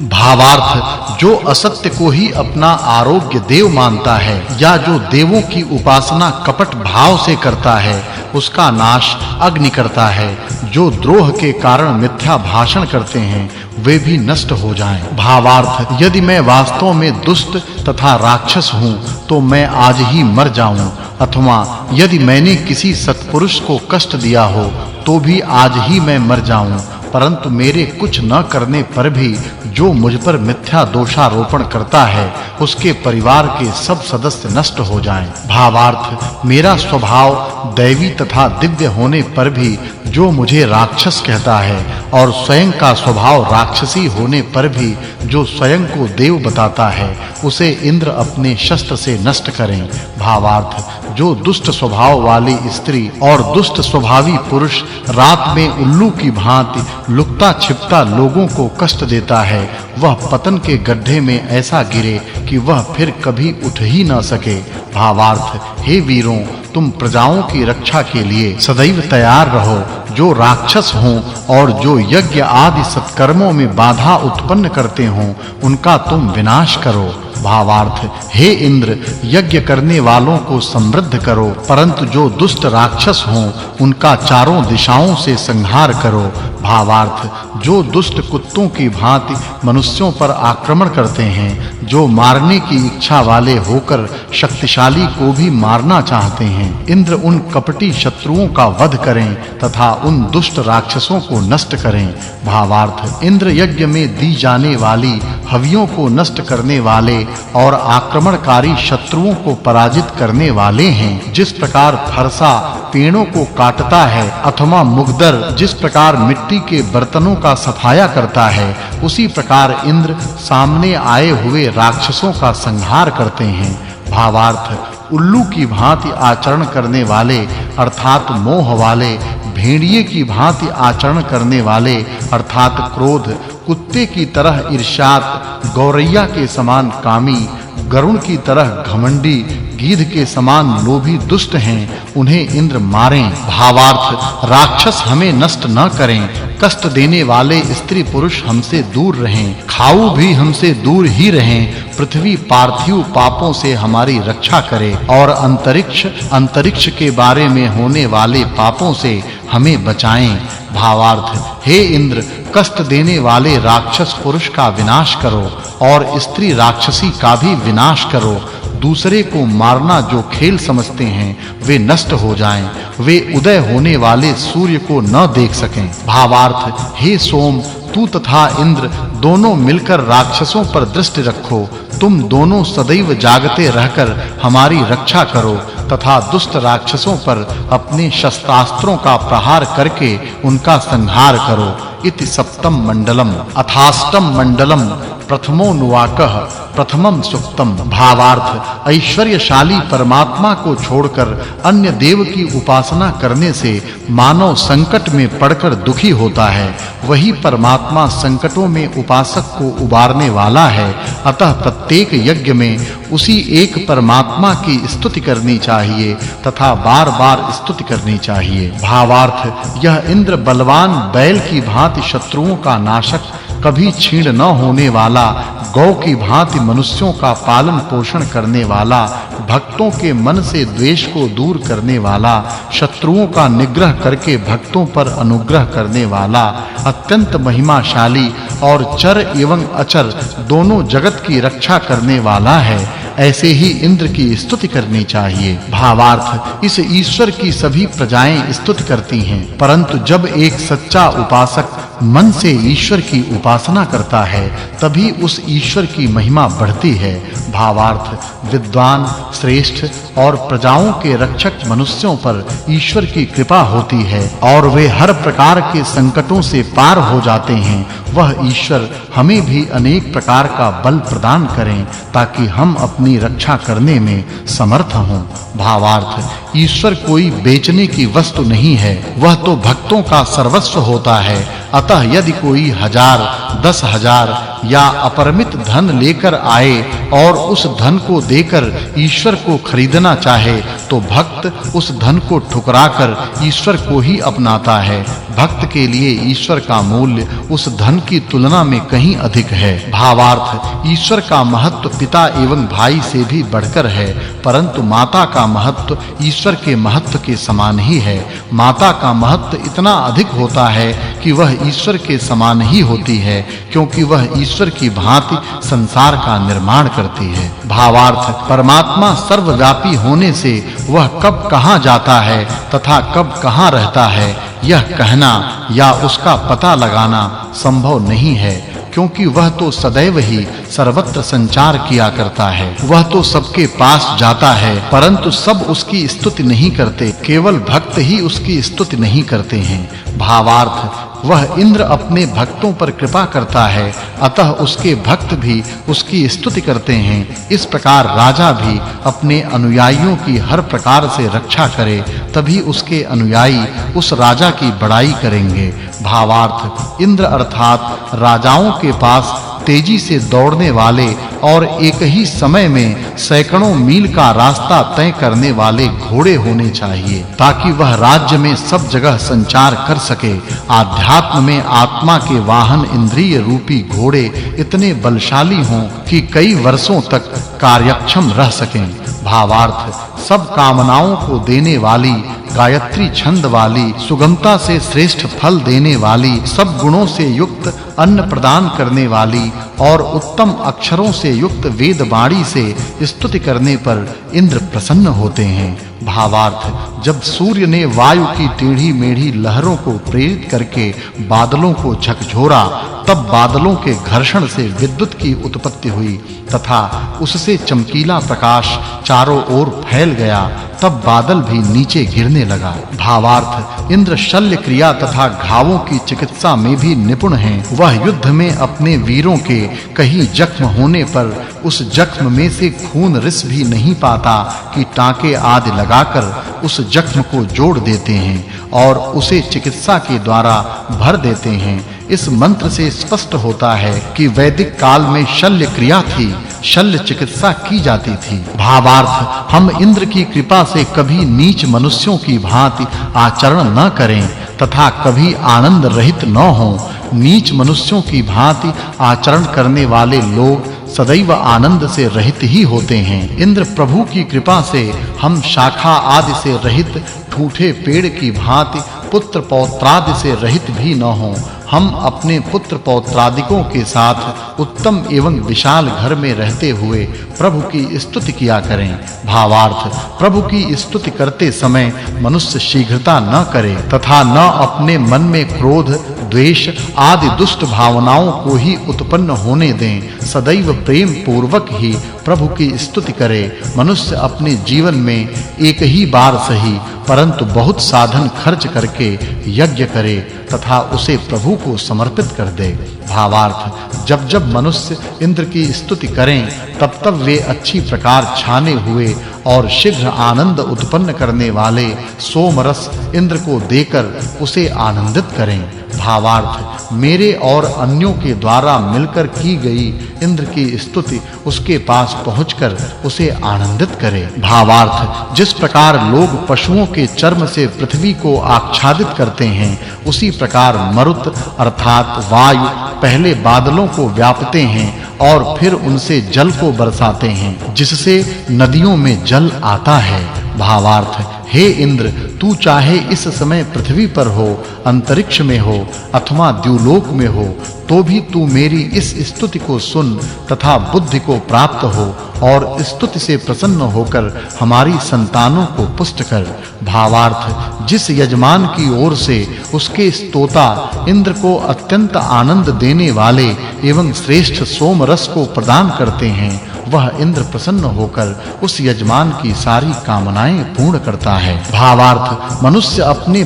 भावार्थ जो असत्य को ही अपना आरोग्य देव मानता है या जो देवों की उपासना कपट भाव से करता है उसका नाश अग्नि करता है। जो द्रोह के कारण मिथ्या भाषण करते हैं वे भी नष्ट हो जाएं। भावार्थ यदि मैं वास्तव में दुष्ट तथा राक्षस हूँ तो मैं आज ही मर जाऊं, अथवा यदि मैंने किसी सत्पुरुष को कष्ट दिया हो तो भी आज ही मैं मर जाऊं, परंतु मेरे कुछ न करने पर भी जो मुझ पर मिथ्या दोषारोपण करता है उसके परिवार के सब सदस्य नष्ट हो जाएं। भावार्थ मेरा स्वभाव दैवी तथा दिव्य होने पर भी जो मुझे राक्षस कहता है और स्वयं का स्वभाव राक्षसी होने पर भी जो स्वयं को देव बताता है उसे इंद्र अपने शस्त्र से नष्ट करें। भावार्थ जो दुष्ट स्वभाव वाली स्त्री और दुष्ट स्वभावी पुरुष रात में उल्लू की भांति लुकता छिपता लोगों को कष्ट देता है वह पतन के गड्ढे में ऐसा गिरे कि वह फिर कभी उठ ही न सके। भावार्थ हे वीरों तुम प्रजाओं की रक्षा के लिए सदैव तैयार रहो। जो राक्षस हों और जो यज्ञ आदि सत्कर्मों में बाधा उत्पन्न करते हों उनका तुम विनाश करो। भावार्थ हे इंद्र यज्ञ करने वालों को समृद्ध करो, परंतु जो दुष्ट राक्षस हों उनका चारों दिशाओं से संहार करो। भावार्थ जो दुष्ट कुत्तों की भांति मनुष्यों पर आक्रमण करते हैं, जो मारने की इच्छा वाले होकर शक्तिशाली को भी मारना चाहते हैं, इंद्र उन कपटी शत्रुओं का वध करें तथा उन दुष्ट राक्षसों को नष्ट करें। भावार्थ इंद्र यज्ञ में दी जाने वाली हवियों को नष्ट करने वाले और आक्रमणकारी शत्रुओं को पराजित करने वाले हैं। जिस प्रकार फरसा पेड़ों को काटता है अथवा मुगदर जिस प्रकार मिट्टी के बर्तनों का सफाया करता है, उसी प्रकार इंद्र सामने आए हुए राक्षसों का संहार करते हैं। भावार्थ उल्लू की भांति आचरण करने वाले अर्थात मोह वाले, भेड़िए की भांति आचरण करने वाले अर्थात क्रोध, कुत्ते की तरह ईर्ष्यात, गौरैया के समान कामी, गरुड़ की तरह घमंडी, गीध के समान लोभी दुष्ट हैं, उन्हें इंद्र मारें। भावार्थ राक्षस हमें नष्ट न करें, कष्ट देने वाले स्त्री पुरुष हमसे दूर रहें, खाऊ भी हमसे दूर ही रहें, पृथ्वी पार्थिव पापों से हमारी रक्षा करे और अंतरिक्ष के बारे में होने वाले पापों से हमें बचाएं। भावार्थ हे इंद्र कष्ट देने वाले राक्षस पुरुष का विनाश करो और स्त्री राक्षसी का भी विनाश करो। दूसरे को मारना जो खेल समझते हैं वे नष्ट हो जाएं, वे उदय होने वाले सूर्य को न देख सकें। भावार्थ हे सोम तू तथा इंद्र दोनों मिलकर राक्षसों पर दृष्टि रखो, तुम दोनों सदैव जागते रहकर हमारी रक्षा करो तथा दुष्ट राक्षसों पर अपने शस्त्रास्त्रों का प्रहार करके उनका संहार करो। इति सप्तम मंडलम अथाष्टम मंडलम प्रथमोनुवाकः प्रथमम सुक्तम। भावार्थ ऐश्वर्यशाली परमात्मा को छोड़कर अन्य देव की उपासना करने से मानव संकट में पड़कर दुखी होता है, वही परमात्मा संकटों में उपासक को उबारने वाला है। अतः प्रत्येक यज्ञ में उसी एक परमात्मा की स्तुति करनी चाहिए तथा बार-बार स्तुति करनी चाहिए। भावार्थ यह इंद्र बलवान बैल की भांति शत्रुओं का नाशक, कभी छीण न होने वाला, गौ की भांति मनुष्यों का पालन पोषण करने वाला, भक्तों के मन से द्वेष को दूर करने वाला, शत्रुओं का निग्रह करके भक्तों पर अनुग्रह करने वाला, अत्यंत महिमाशाली और चर एवं अचर दोनों जगत की रक्षा करने वाला है। ऐसे ही इंद्र की स्तुति करनी चाहिए। भावार्थ इस ईश्वर की सभी प्रजाएं स्तुति करती हैं, परंतु जब एक सच्चा उपासक मन से ईश्वर की उपासना करता है तभी उस ईश्वर की महिमा बढ़ती है। भावार्थ विद्वान श्रेष्ठ और प्रजाओं के रक्षक मनुष्यों पर ईश्वर की कृपा होती है और वे हर प्रकार के संकटों से पार हो जाते हैं। वह ईश्वर हमें भी अनेक प्रकार का बल प्रदान करें ताकि हम अपनी रक्षा करने में समर्थ हों। भावार्थ ईश्वर कोई बेचने की वस्तु नहीं है, वह तो भक्तों का सर्वस्व होता है। अतः यदि कोई 1000, 10,000 या अपरिमित धन लेकर आए और उस धन को देकर ईश्वर को खरीदना चाहे तो भक्त उस धन को ठुकराकर ईश्वर को ही अपनाता है। भक्त के लिए ईश्वर का मूल्य उस धन की तुलना में कहीं अधिक है। भावार्थ, ईश्वर का महत्व पिता एवं भाई से भी बढ़कर है, परंतु माता का महत्व ईश्वर के महत्व के समान ही है। माता का महत्व इतना अधिक होता है कि वह ईश्वर के समान ही होती है, क्योंकि वह ईश्वर की भांति संसार का निर्माण करती है। भावार्थ, परमात्मा सर्वव्यापी होने से वह कब कहां जाता है तथा कब कहां रहता है, यह कहना या उसका पता लगाना संभव नहीं है, क्योंकि वह तो सदैव ही सर्वत्र संचार किया करता है। वह तो सबके पास जाता है, परंतु सब उसकी स्तुति नहीं करते, केवल भक्त ही उसकी स्तुति नहीं करते हैं। भावार्थ, वह इंद्र अपने भक्तों पर कृपा करता है, अतः उसके भक्त भी उसकी स्तुति करते हैं। इस प्रकार राजा भी अपने अनुयायियों की हर प्रकार से रक्षा करे, तभी उसके अनुयायी उस राजा की बड़ाई करेंगे। भावार्थ, इंद्र अर्थात राजाओं के पास तेजी से दौड़ने वाले और एक ही समय में सैकड़ों मील का रास्ता तय करने वाले घोड़े होने चाहिए, ताकि वह राज्य में सब जगह संचार कर सके। आध्यात्म में आत्मा के वाहन इंद्रिय रूपी घोड़े इतने बलशाली हों कि कई वर्षों तक कार्यक्षम रह सकें। भावार्थ, सब कामनाओं को देने वाली, गायत्री छंद वाली, सुगमता से श्रेष्ठ फल देने वाली, सब गुणों से युक्त अन्न प्रदान करने वाली और उत्तम अक्षरों से युक्त वेद वाणी से स्तुति करने पर इंद्र प्रसन्न होते हैं। भावार्थ, जब सूर्य ने वायु की टेढ़ी मेढ़ी लहरों को प्रेरित करके बादलों को झकझोरा, तब बादलों के घर्षण से विद्युत की उत्पत्ति हुई तथा उससे चमकीला प्रकाश चारों ओर फैल गया, तब बादल भी नीचे गिरने लगा। भावार्थ, इंद्र शल्य क्रिया तथा घावों की चिकित्सा में भी निपुण हैं। वह युद्ध में अपने वीरों के कहीं जख्म होने पर उस जख्म में से खून रिस भी नहीं पाता कि टांके आदि लगाकर उस जख्म को जोड़ देते हैं और उसे चिकित्सा के द्वारा भर देते हैं। इस मंत्र से स्पष्ट होता है कि वैदिक काल में शल्य क्रिया थी, शल्य चिकित्सा की जाती थी। भावार्थ, हम इंद्र की कृपा से कभी नीच मनुष्यों की भांति आचरण न करें तथा कभी आनंद रहित न हों। नीच मनुष्यों की भांति आचरण करने वाले लोग सदैव आनंद से रहित ही होते हैं। इंद्र प्रभु की कृपा से हम शाखा आदि से रहित ठूठे पेड़ की भांति पुत्र पौत्रादि से रहित भी न हों। हम अपने पुत्र पौत्रादिकों के साथ उत्तम एवं विशाल घर में रहते हुए प्रभु की स्तुति किया करें। भावार्थ, प्रभु की स्तुति करते समय मनुष्य शीघ्रता न करे तथा न अपने मन में क्रोध, द्वेष आदि दुष्ट भावनाओं को ही उत्पन्न होने दें। सदैव प्रेम पूर्वक ही प्रभु की स्तुति करे। मनुष्य अपने जीवन में एक ही बार सही, परंतु बहुत साधन खर्च करके यज्ञ करे तथा उसे प्रभु को समर्पित कर दे। भावार्थ, जब जब मनुष्य इंद्र की स्तुति करें, तब तब वे अच्छी प्रकार छाने हुए और शीघ्र आनंद उत्पन्न करने वाले सोमरस इंद्र को देकर उसे आनंदित करें। भावार्थ, मेरे और अन्यों के द्वारा मिलकर की गई इंद्र की स्तुति उसके पास पहुंचकर उसे आनंदित करे। भावार्थ, जिस प्रकार लोग पशुओं के चर्म से पृथ्वी को आच्छादित करते हैं, उसी प्रकार मरुत अर्थात वायु पहले बादलों को व्यापते हैं और फिर उनसे जल को बरसाते हैं, जिससे नदियों में जल आता है। भावार्थ, हे इंद्र, तू चाहे इस समय पृथ्वी पर हो, अंतरिक्ष में हो अथवा द्युलोक में हो, तो भी तू मेरी इस स्तुति को सुन तथा बुद्धि को प्राप्त हो और स्तुति से प्रसन्न होकर हमारी संतानों को पुष्ट कर। भावार्थ, जिस यजमान की ओर से उसके स्तोता इंद्र को अत्यंत आनंद देने वाले एवं श्रेष्ठ सोम रस को प्रदान करते हैं, वह इंद्र प्रसन्न होकर उस यजमान की सारी कामनाएं पूर्ण करता है। भावार्थ, मनुष्य अपने